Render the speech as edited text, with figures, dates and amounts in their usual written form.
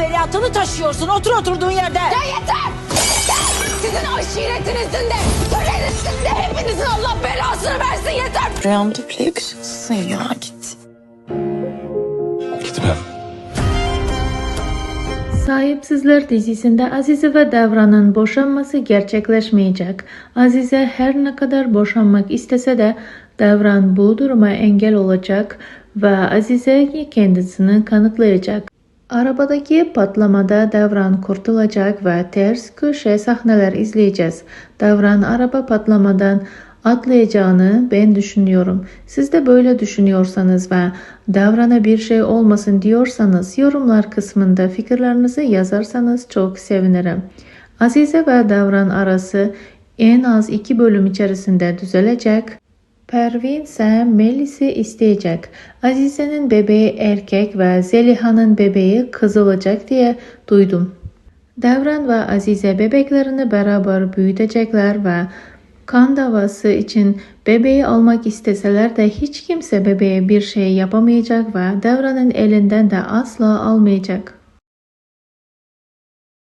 veliahtını taşıyorsun. Otur oturduğun yerde. Ya yeter! Yeter! Sizin aşiretinizin de, törenizin de hepinizin Allah belasını versin yeter! Rüyamda bile yakışıklısın ya, git. Gitmem. Sahipsizler dizisinde Azize ve Devran'ın boşanması gerçekleşmeyecek. Azize her ne kadar boşanmak istese de Devran bu duruma engel olacak ve Azize kendisini kanıtlayacak. Arabadaki patlamada Devran kurtulacak ve ters köşe sahneler izleyeceğiz. Devran araba patlamadan atlayacağını ben düşünüyorum. Siz de böyle düşünüyorsanız ve Devran'a bir şey olmasın diyorsanız yorumlar kısmında fikirlerinizi yazarsanız çok sevinirim. Azize ve Devran arası en az 2 bölüm içerisinde düzelecek. Pervin ise Melis'i isteyecek. Azize'nin bebeği erkek ve Zeliha'nın bebeği kız olacak diye duydum. Devran ve Azize bebeklerini beraber büyütecekler ve kan davası için bebeği almak isteseler de hiç kimse bebeğe bir şey yapamayacak ve Devran'ın elinden de asla almayacak.